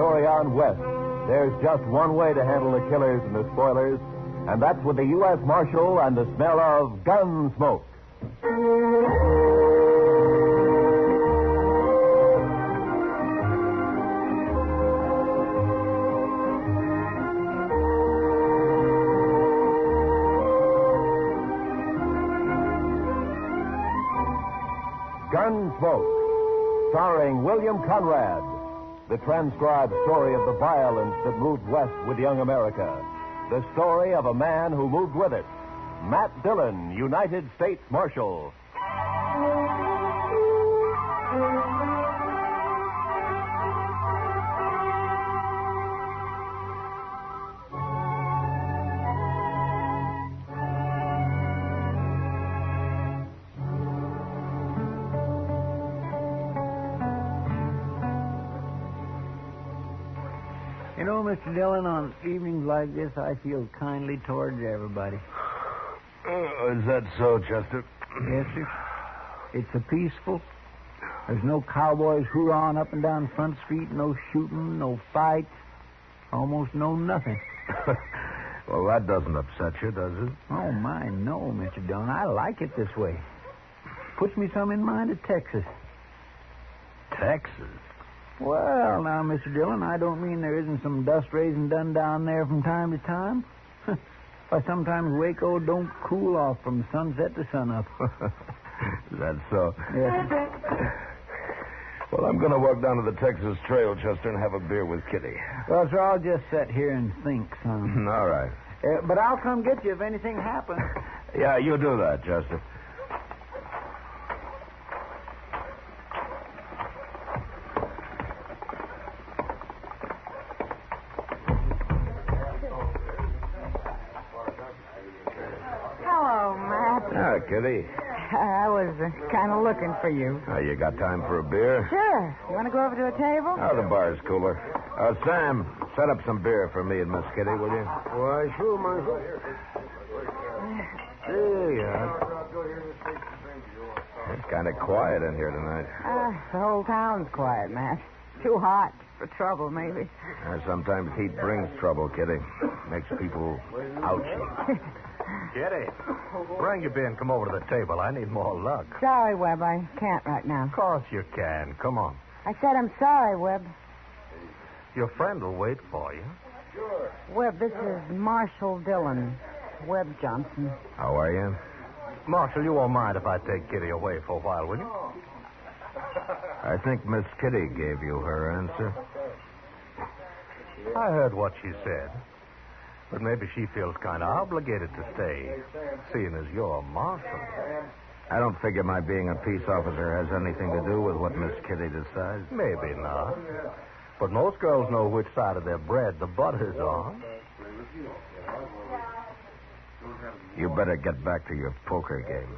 story on West, there's just one way to handle the killers and the spoilers, and that's with the U.S. Marshal and the smell of Gunsmoke. Gunsmoke, starring William Conrad, the transcribed story of the violence that moved west with young America. The story of a man who moved with it. Matt Dillon, United States Marshal. You know, Mr. Dillon, on evenings like this, I feel kindly towards everybody. Is that so, Chester? Yes, sir. It's a peaceful. There's no cowboys hoorahing up and down Front Street, no shooting, no fights, almost no nothing. Well, that doesn't upset you, does it? Oh, my, no, Mr. Dillon. I like it this way. Puts me some in mind of Texas. Texas? Well, now, Mr. Dillon, I don't mean there isn't some dust raising done down there from time to time. Why, sometimes Waco don't cool off from sunset to sunup. Is that so? Yes. Well, I'm going to walk down to the Texas Trail, Chester, and have a beer with Kitty. Well, sir, I'll just sit here and think some. All right. But I'll come get you if anything happens. Yeah, you do that, Chester. Ah, Kitty. I was kind of looking for you. You got time for a beer? Sure. You want to go over to a table? Oh, the bar's cooler. Sam, set up some beer for me and Miss Kitty, will you? Why, sure, Marshal. There you are. It's kind of quiet in here tonight. The whole town's quiet, Matt. Too hot for trouble, maybe. Sometimes heat brings trouble, Kitty. Makes people ouchy. Kitty, bring your beer and come over to the table. I need more luck. Sorry, Webb. I can't right now. Of course you can. Come on. I said I'm sorry, Webb. Your friend will wait for you. Webb, this is Marshal Dillon. Webb Johnson. How are you? Marshal, you won't mind if I take Kitty away for a while, will you? I think Miss Kitty gave you her answer. I heard what she said. But maybe she feels kind of obligated to stay, seeing as you're a marshal. I don't figure my being a peace officer has anything to do with what Miss Kitty decides. Maybe not. But most girls know which side of their bread the butter's on. You better get back to your poker game.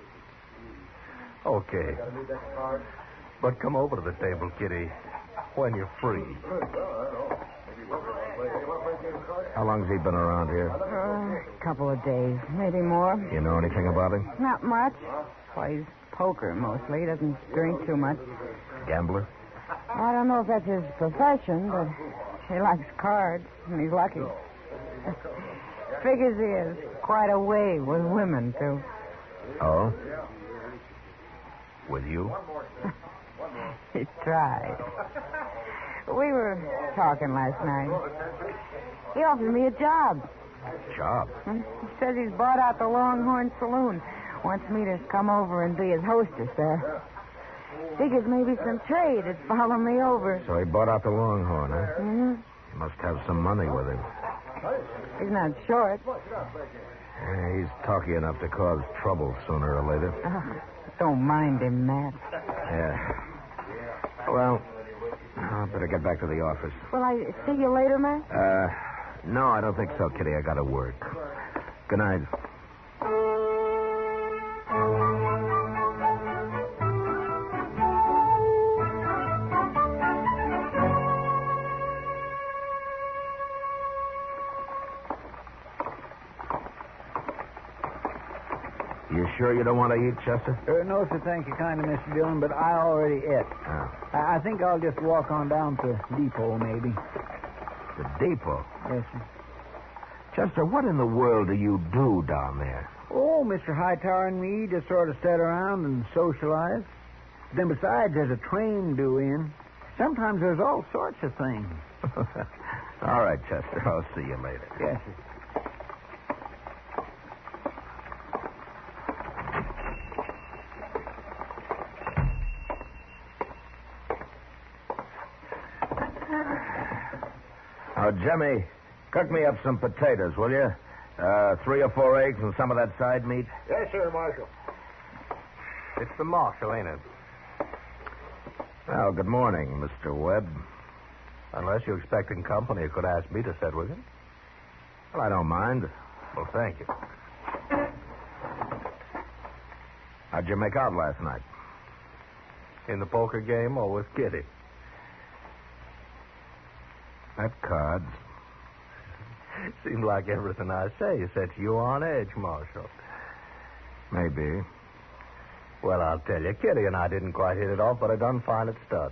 Okay. But come over to the table, Kitty, when you're free. How long's he been around here? A couple of days, maybe more. You know anything about him? Not much. Plays poker mostly. Doesn't drink too much. Gambler? I don't know if that's his profession, but he likes cards, and he's lucky. Figures he has quite a way with women, too. Oh? With you? He tried. We were talking last night. He offered me a job. Job? He says he's bought out the Longhorn Saloon. Wants me to come over and be his hostess there. Figures maybe some trade would follow me over. So he bought out the Longhorn, huh? Mm-hmm. He must have some money with him. He's not short. Yeah, he's talky enough to cause trouble sooner or later. Don't mind him, Matt. Yeah. Well, I better get back to the office. Will I see you later, Matt? No, I don't think so, Kitty. I gotta work. Good night. You sure you don't want to eat, Chester? No, sir, thank you kindly, Mr. Dillon, but I already ate. Oh. I think I'll just walk on down to depot, maybe. The depot? Yes, sir. Chester, what in the world do you do down there? Oh, Mr. Hightower and me just sort of sit around and socialize. Then besides, there's a train due in. Sometimes there's all sorts of things. All right, Chester. I'll see you later. Yes, sir. Now, Jimmy, cook me up some potatoes, will you? 3 or 4 eggs and some of that side meat. Yes, sir, Marshal. It's the marshal, ain't it? Well, good morning, Mr. Webb. Unless you're expecting company, you could ask me to sit with you. Well, I don't mind. Well, thank you. How'd you make out last night? In the poker game or with Kitty? At cards. Seems like everything I say sets you on edge, Marshal. Maybe. Well, I'll tell you, Kitty and I didn't quite hit it off, but I done fine at stud.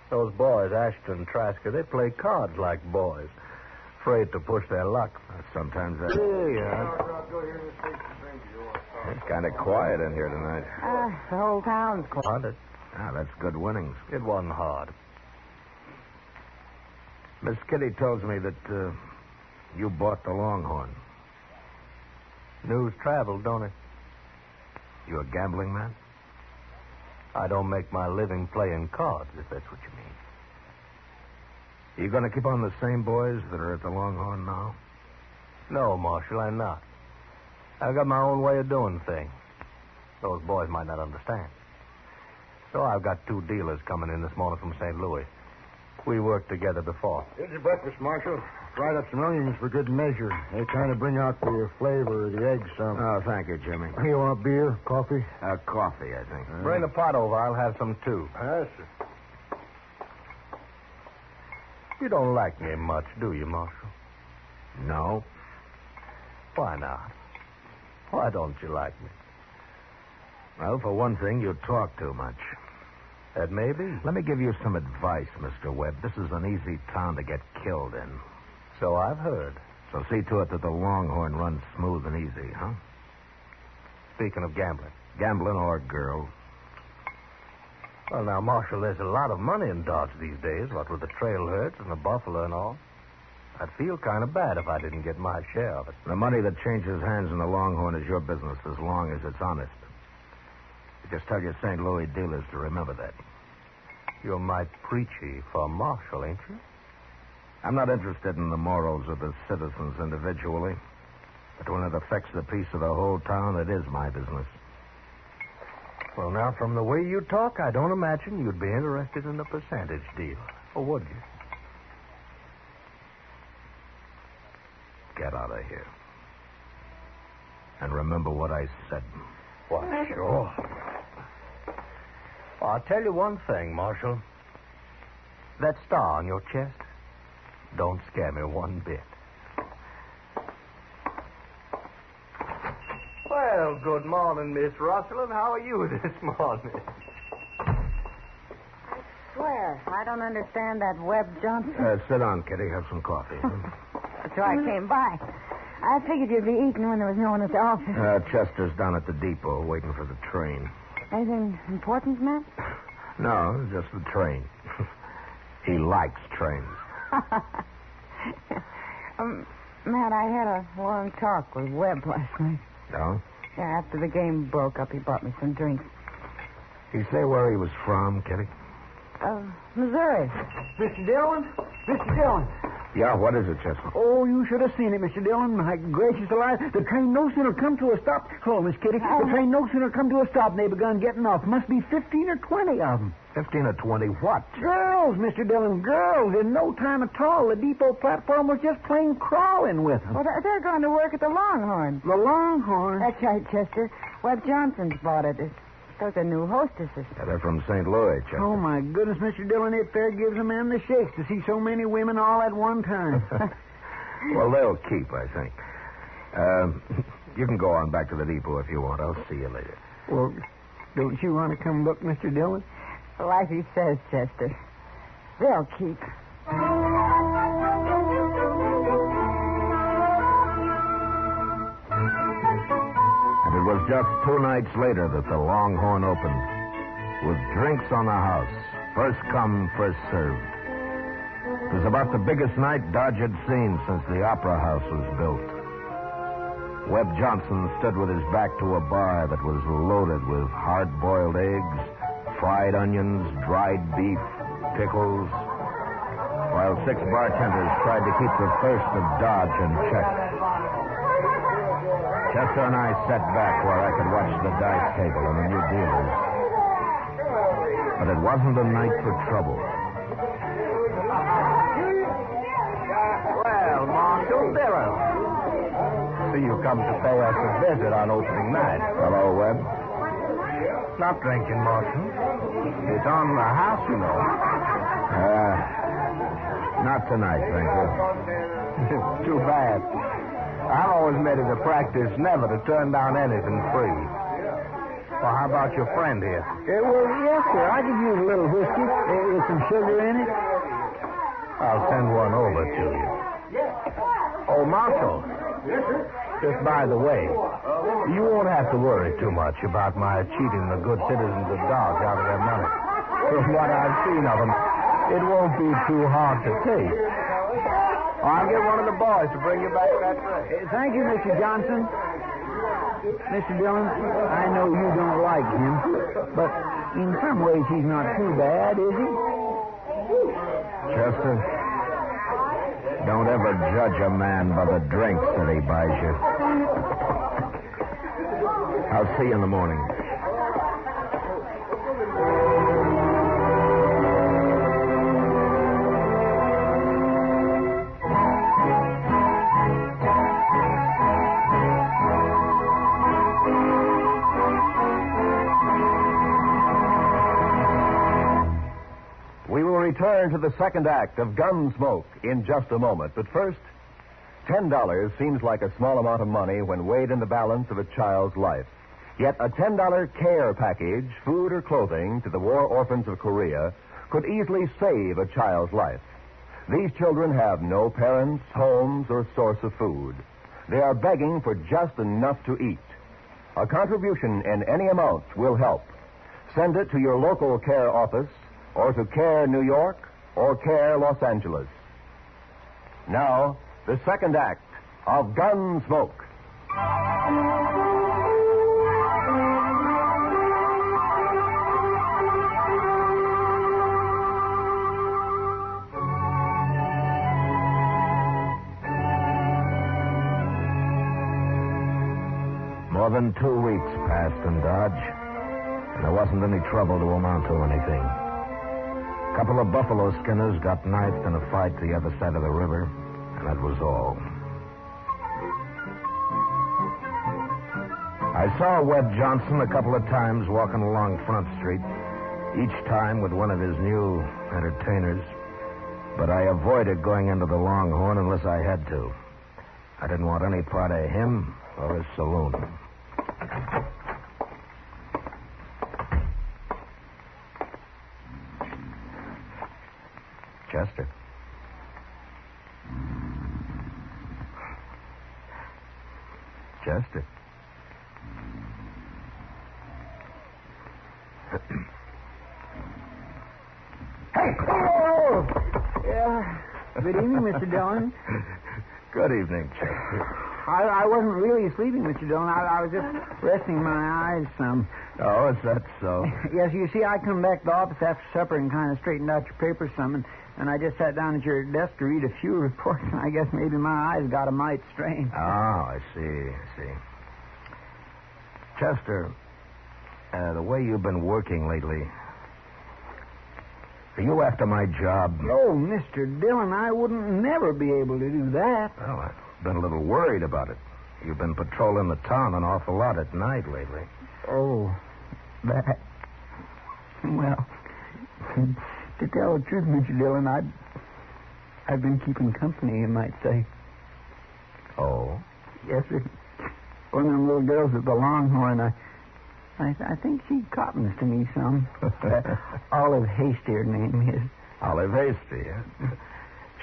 Those boys, Ashton and Trasker, they play cards like boys. Afraid to push their luck. Sometimes that... Yeah. It's kind of quiet in here tonight. The whole town's quiet. Haunted. That's good winnings. It wasn't hard. Miss Kitty tells me that you bought the Longhorn. News traveled, don't it? You a gambling man? I don't make my living playing cards, if that's what you mean. You going to keep on the same boys that are at the Longhorn now? No, Marshal, I'm not. I've got my own way of doing things. Those boys might not understand. So I've got 2 dealers coming in this morning from St. Louis. We worked together before. Here's your breakfast, Marshal. Fried up some onions for good measure. They kind of bring out the flavor of the eggs some. Oh, thank you, Jimmy. You want beer, coffee? Coffee, I think. Bring the pot over. I'll have some, too. Yes, sir. You don't like me much, do you, Marshal? No. Why not? Why don't you like me? Well, for one thing, you talk too much. That may be. Let me give you some advice, Mr. Webb. This is an easy town to get killed in. So I've heard. So see to it that the Longhorn runs smooth and easy, huh? Speaking of gambling. Gambling or girls. Well, now, Marshal, there's a lot of money in Dodge these days, what with the trail herds and the buffalo and all. I'd feel kind of bad if I didn't get my share of it. The money that changes hands in the Longhorn is your business as long as it's honest. You just tell your St. Louis dealers to remember that. You're mighty preachy for a marshal, ain't you? I'm not interested in the morals of the citizens individually. But when it affects the peace of the whole town, it is my business. Well, now, from the way you talk, I don't imagine you'd be interested in a percentage deal. Or would you? Get out of here. And remember what I said. Why, sure. Well, I'll tell you one thing, Marshal. That star on your chest don't scare me one bit. Well, good morning, Miss Russell, and how are you this morning? I swear, I don't understand that Webb Johnson. Sit down, Kitty. Have some coffee. That's why I came by. I figured you'd be eating when there was no one at the office. Chester's down at the depot waiting for the train. Anything important, Matt? No, just the train. He likes trains. Matt, I had a long talk with Webb last night. No? Yeah, after the game broke up, he bought me some drinks. Did he say where he was from, Kitty? Missouri. Mr. Dillon? Mr. Dillon. Yeah, what is it, Chester? Oh, you should have seen it, Mr. Dillon. My gracious alive. The train no sooner come to a stop. Hello, Miss Kitty. The train no sooner come to a stop and they begun getting off. Must be 15 or 20 of them. 15 or 20 what? Girls, Mr. Dillon, girls. In no time at all. The depot platform was just plain crawling with them. Well, they're going to work at the Longhorn. The Longhorn? That's right, Chester. Webb Johnson's bought it. Those are new hostesses. Yeah, they're from St. Louis, Chester. Oh, my goodness, Mr. Dillon, it fair gives a man the shakes to see so many women all at one time. Well, they'll keep, I think. You can go on back to the depot if you want. I'll see you later. Well, don't you want to come look, Mr. Dillon? Like he says, Chester. They'll keep. And it was just 2 nights later that the Longhorn opened, with drinks on the house. First come, first served. It was about the biggest night Dodge had seen since the Opera House was built. Webb Johnson stood with his back to a bar that was loaded with hard-boiled eggs, fried onions, dried beef, pickles, while 6 bartenders tried to keep the thirst of Dodge in check. Chester and I sat back where I could watch the dice table and the new dealers. But it wasn't a night for trouble. Well, Marshal Dillon. See you come to pay us a visit on opening night. Hello, Webb. Not drinking, Marshal. It's on the house, you know. Not tonight, thank you. Too bad. I've always made it a practice never to turn down anything free. Well, how about your friend here? Well, yes, sir. I could use a little whiskey with some sugar in it. I'll send one over to you. Oh, Marshal. Just by the way, you won't have to worry too much about my cheating the good citizens of Dodge out of their money. From what I've seen of them, it won't be too hard to take. I'll get one of the boys to bring you back that tray. Thank you, Mr. Johnson. Mr. Dillon, I know you don't like him, but in some ways he's not too bad, is he? Chester, don't ever judge a man by the drinks that he buys you. I'll see you in the morning. Return to the second act of Gunsmoke in just a moment. But first, $10 seems like a small amount of money when weighed in the balance of a child's life. Yet a $10 care package, food or clothing, to the war orphans of Korea could easily save a child's life. These children have no parents, homes, or source of food. They are begging for just enough to eat. A contribution in any amount will help. Send it to your local care office, or to CARE New York, or CARE Los Angeles. Now, the second act of Gunsmoke. More than 2 weeks passed in Dodge, and there wasn't any trouble to amount to anything. A couple of buffalo skinners got knifed in a fight the other side of the river, and that was all. I saw Webb Johnson a couple of times walking along Front Street, each time with one of his new entertainers, but I avoided going into the Longhorn unless I had to. I didn't want any part of him or his saloon. Chester. Chester. Hey! Oh! Yeah. Good evening, Mr. Dillon. Good evening, Chester. I wasn't really sleeping, Mr. Dillon. I was just resting my eyes some. Oh, is that so? Yes, you see, I come back to the office after supper and kind of straightened out your papers some, and I just sat down at your desk to read a few reports, and I guess maybe my eyes got a mite strained. Oh, I see. Chester, the way you've been working lately, are you after my job? Oh, Mr. Dillon, I wouldn't never be able to do that. Well, I've been a little worried about it. You've been patrolling the town an awful lot at night lately. Oh, that. Well, to tell the truth, Mr. Dillon, I've been keeping company, you might say. Oh? Yes, sir. One of them little girls at the Longhorn. I think she cottons to me some. Olive Hasty, her name is. Olive Hasty, huh?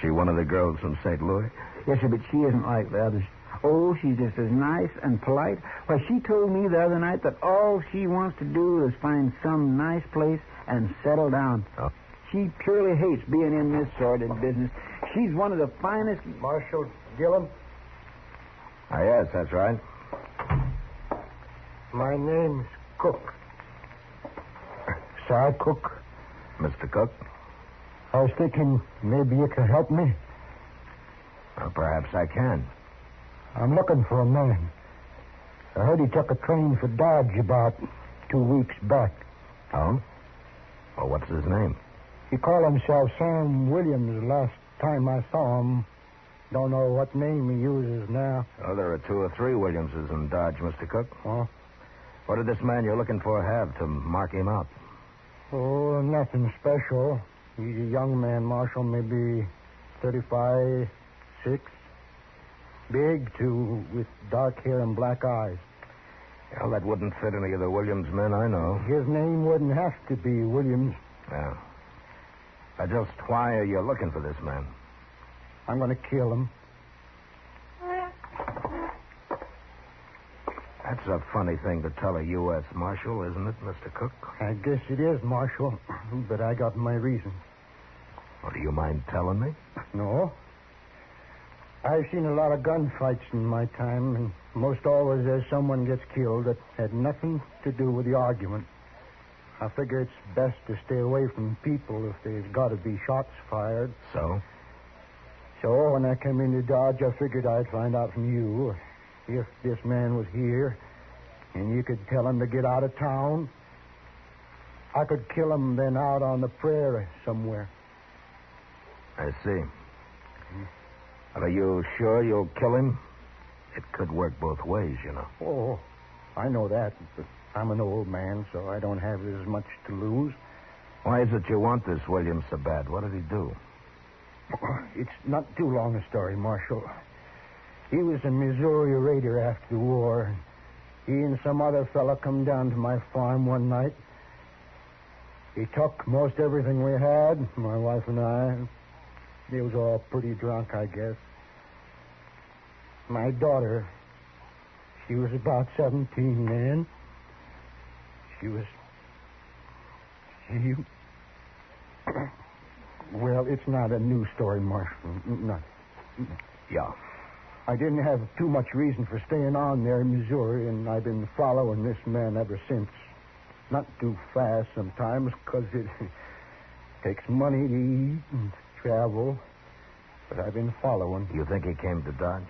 She one of the girls from St. Louis? Yes, sir, but she isn't like the others. Oh, she's just as nice and polite. Why, she told me the other night that all she wants to do is find some nice place and settle down. Oh. She purely hates being in this sort of business. She's one of the finest... Marshal Dillon? Yes, that's right. My name's Cook. Sir Cook. Mr. Cook? I was thinking maybe you could help me. Well, perhaps I can. I'm looking for a man. I heard he took a train for Dodge about 2 weeks back. Oh? Well, what's his name? He called himself Sam Williams last time I saw him. Don't know what name he uses now. Oh, there are 2 or 3 Williamses in Dodge, Mr. Cook. Oh? What did this man you're looking for have to mark him out? Oh, nothing special. He's a young man, Marshal, maybe 35, 6. Big, too, with dark hair and black eyes. Well, that wouldn't fit any of the Williams men I know. His name wouldn't have to be Williams. Yeah. Just why are you looking for this man? I'm going to kill him. That's a funny thing to tell a U.S. Marshal, isn't it, Mr. Cook? I guess it is, Marshal, but I got my reasons. Well, do you mind telling me? No. I've seen a lot of gunfights in my time, and most always there's someone gets killed that had nothing to do with the argument. I figure it's best to stay away from people if there's got to be shots fired. So? So when I came into Dodge, I figured I'd find out from you if this man was here, and you could tell him to get out of town. I could kill him then out on the prairie somewhere. I see. Are you sure you'll kill him? It could work both ways, you know. Oh, I know that, but I'm an old man, so I don't have as much to lose. Why is it you want this Williams so bad? What did he do? It's not too long a story, Marshal. He was a Missouri raider after the war. He and some other fella come down to my farm one night. He took most everything we had, my wife and I. They was all pretty drunk, I guess. My daughter, she was about 17 then. Well, it's not a new story, Marshal. Not. Yeah. I didn't have too much reason for staying on there in Missouri, and I've been following this man ever since. Not too fast sometimes, because it takes money to eat and travel. But I've been following. You think he came to Dodge?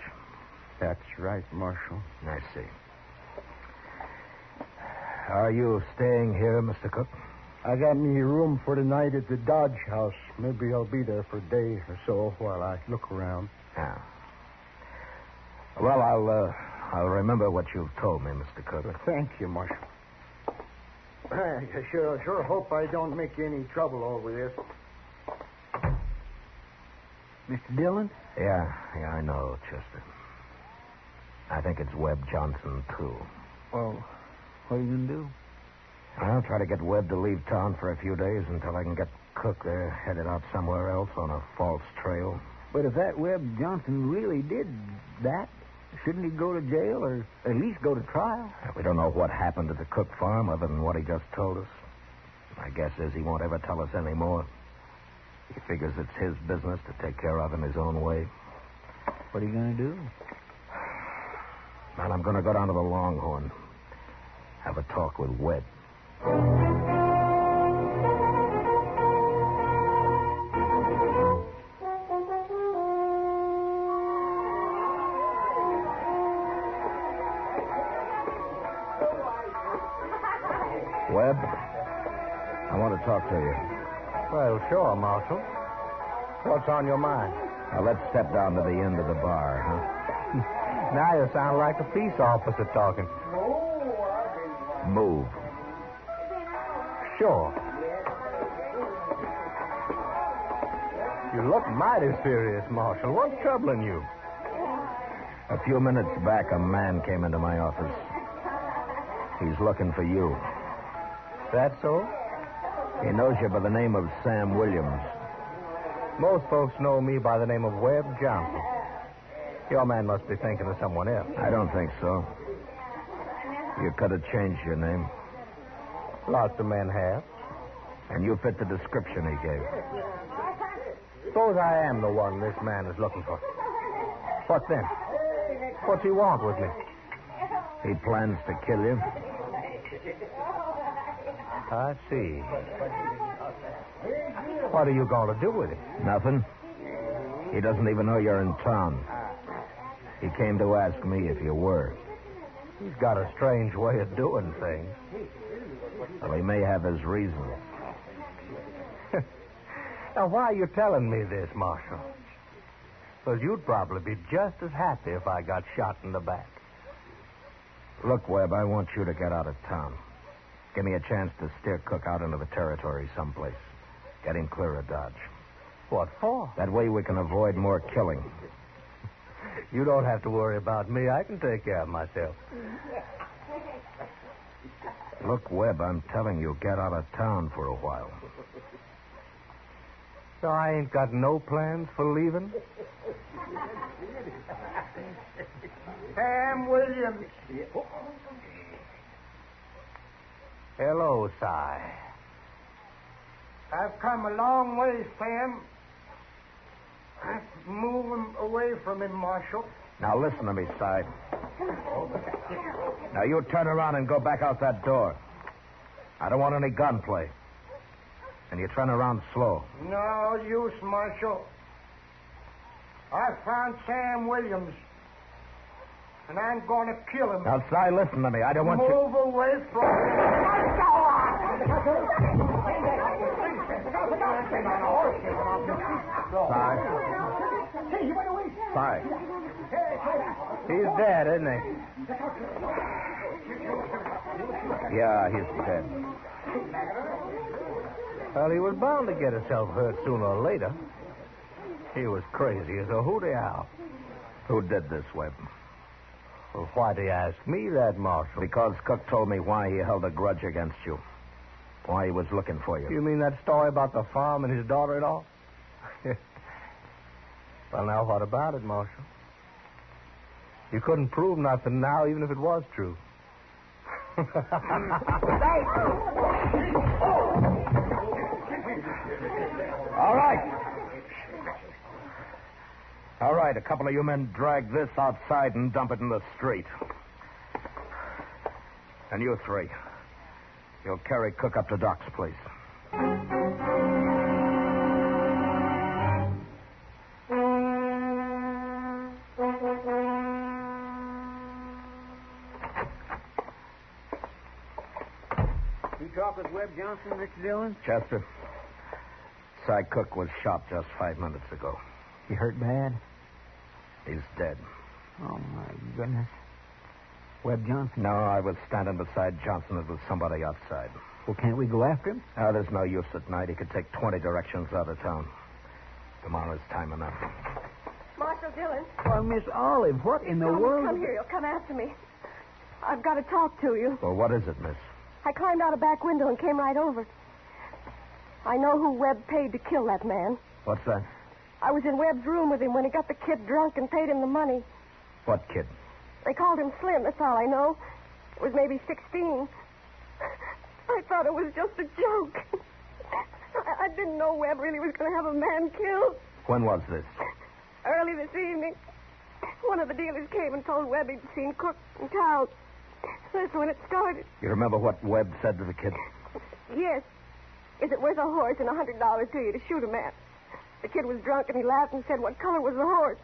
That's right, Marshal. I see. Are you staying here, Mr. Cook? I got me room for tonight at the Dodge house. Maybe I'll be there for a day or so while I look around. Yeah. Well, I'll remember what you've told me, Mr. Cook. Well, thank you, Marshal. I sure hope I don't make you any trouble over this. Mr. Dillon? Yeah, I know, Chester. I think it's Webb Johnson, too. Well, what are you going to do? I'll try to get Webb to leave town for a few days until I can get Cook there headed out somewhere else on a false trail. But if that Webb Johnson really did that, shouldn't he go to jail or at least go to trial? We don't know what happened at the Cook farm other than what he just told us. My guess is he won't ever tell us any more. He figures it's his business to take care of in his own way. What are you going to do? Well, I'm going to go down to the Longhorn. Have a talk with Webb. Webb, I want to talk to you. Well, sure, Marshal. What's on your mind? Now, let's step down to the end of the bar, huh? Now you sound like a peace officer talking. Move. Sure. You look mighty serious, Marshal. What's troubling you? A few minutes back, a man came into my office. He's looking for you. That so? He knows you by the name of Sam Williams. Most folks know me by the name of Webb Johnson. Your man must be thinking of someone else. I don't think so. You could have changed your name. Lots of men have. And you fit the description he gave. Suppose I am the one this man is looking for. What then? What's he want with me? He plans to kill you. I see. What are you going to do with him? Nothing. He doesn't even know you're in town. He came to ask me if you were. He's got a strange way of doing things. Well, he may have his reasons. Now, why are you telling me this, Marshal? Because you'd probably be just as happy if I got shot in the back. Look, Webb, I want you to get out of town. Give me a chance to steer Cook out into the territory someplace. Get him clear of Dodge. What for? That way we can avoid more killing. You don't have to worry about me. I can take care of myself. Look, Webb, I'm telling you, get out of town for a while. So I ain't got no plans for leaving? Sam Williams. Hello, Si. I've come a long way, Sam. I'm moving away from him, Marshal. Now listen to me, Si. Now you turn around and go back out that door. I don't want any gunplay. And you turn around slow. No use, Marshal. I found Sam Williams. And I'm going to kill him. Now, Si, listen to me. I don't want you... Move away from Si. He's dead, isn't he? Yeah, he's dead. Well, he was bound to get himself hurt sooner or later. He was crazy as a hooty owl. Who did this, Webb? Well, why'd he ask me that, Marshal? Because Cook told me why he held a grudge against you. Why he was looking for you. You mean that story about the farm and his daughter-in-law? Well, now, what about it, Marshal? You couldn't prove nothing now, even if it was true. All right. All right, a couple of you men drag this outside and dump it in the street. And you three, you'll carry Cook up to Doc's place. You talk with Webb Johnson, Mr. Dillon? Chester, Cy Cook was shot just 5 minutes ago. He hurt bad? He's dead. Oh, my goodness. Webb Johnson? No, I was standing beside Johnson. It was somebody outside. Well, can't we go after him? Oh, there's no use at night. He could take 20 directions out of town. Tomorrow's time enough. Marshal Dillon. Why, Miss Olive, what in the world? Come here. You'll come after me. I've got to talk to you. Well, what is it, miss? I climbed out a back window and came right over. I know who Webb paid to kill that man. What's that? I was in Webb's room with him when he got the kid drunk and paid him the money. What kid? They called him Slim, that's all I know. It was maybe 16. I thought it was just a joke. I didn't know Webb really was going to have a man killed. When was this? Early this evening, one of the dealers came and told Webb he'd seen Cook in town. That's when it started. You remember what Webb said to the kid? Yes. Is it worth a horse and $100 to you to shoot a man? The kid was drunk and he laughed and said, what color was the horse?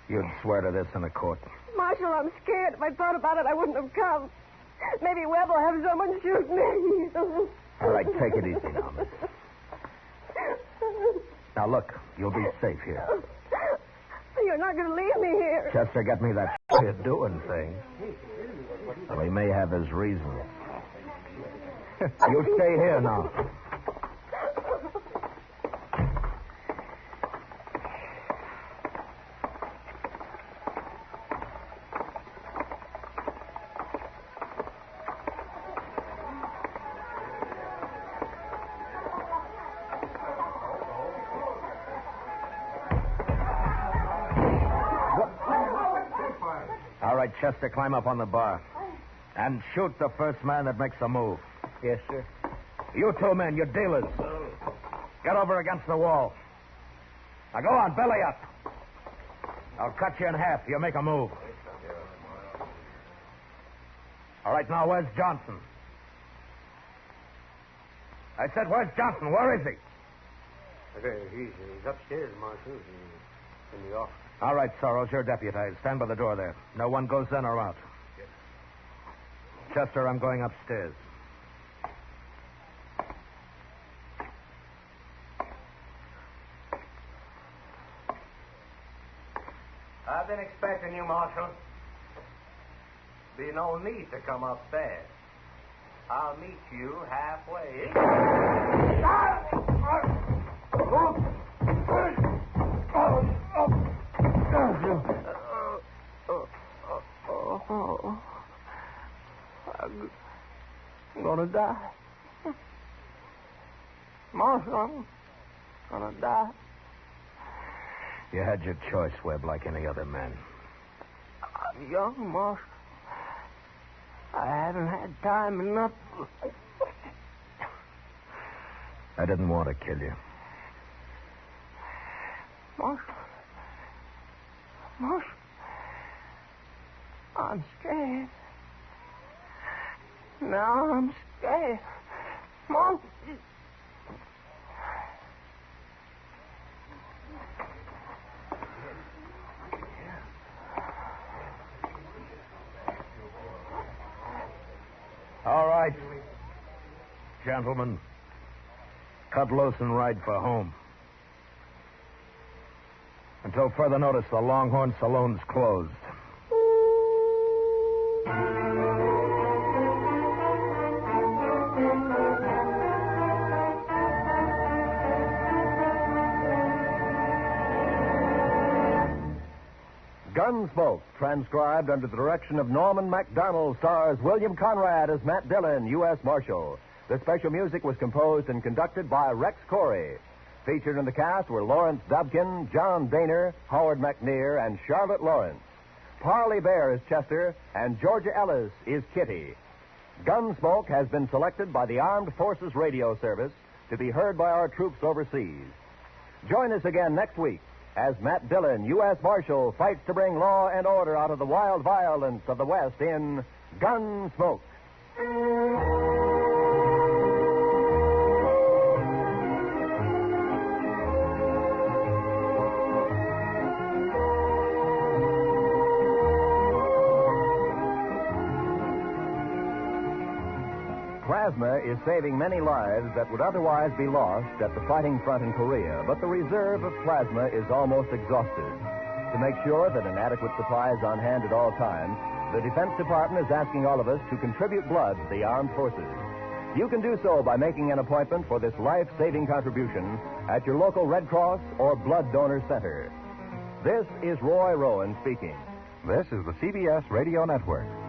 You'd swear to this in a court. Marshal, I'm scared. If I'd thought about it, I wouldn't have come. Maybe Webb will have someone shoot me. All right, take it easy now, miss. Now, look, you'll be safe here. You're not going to leave me here. Chester, get me that You're doing things. Well, he may have his reasons. You stay here now. right, Chester, climb up on the bar. And shoot the first man that makes a move. Yes, sir. You two men, you're dealers. Get over against the wall. Now go on, belly up. I'll cut you in half. You make a move. All right, now where's Johnson? I said, where's Johnson? Where is he? He's upstairs, Marshal. He's in the office. All right, Sorrells, you're deputized. Stand by the door there. No one goes in or out. Yes. Chester, I'm going upstairs. I've been expecting you, Marshal. Be no need to come upstairs. I'll meet you halfway. I'm gonna die. Marshal, I'm gonna die. You had your choice, Webb, like any other man. I'm young, Marshal. I haven't had time enough. I didn't want to kill you. Marshal. I'm scared. Now I'm scared. Marshal. All right. Gentlemen, cut loose and ride for home. Until further notice, the Longhorn Saloon's closed. Gunsmoke, transcribed under the direction of Norman Macdonnell, stars William Conrad as Matt Dillon, U.S. Marshal. The special music was composed and conducted by Rex Corey. Featured in the cast were Lawrence Dobkin, John Dehner, Howard McNear, and Charlotte Lawrence. Parley Baer is Chester, and Georgia Ellis is Kitty. Gunsmoke has been selected by the Armed Forces Radio Service to be heard by our troops overseas. Join us again next week as Matt Dillon, U.S. Marshal, fights to bring law and order out of the wild violence of the West in Gunsmoke. Plasma is saving many lives that would otherwise be lost at the fighting front in Korea, but the reserve of plasma is almost exhausted. To make sure that an adequate supply is on hand at all times, the Defense Department is asking all of us to contribute blood to the armed forces. You can do so by making an appointment for this life-saving contribution at your local Red Cross or Blood Donor Center. This is Roy Rowan speaking. This is the CBS Radio Network.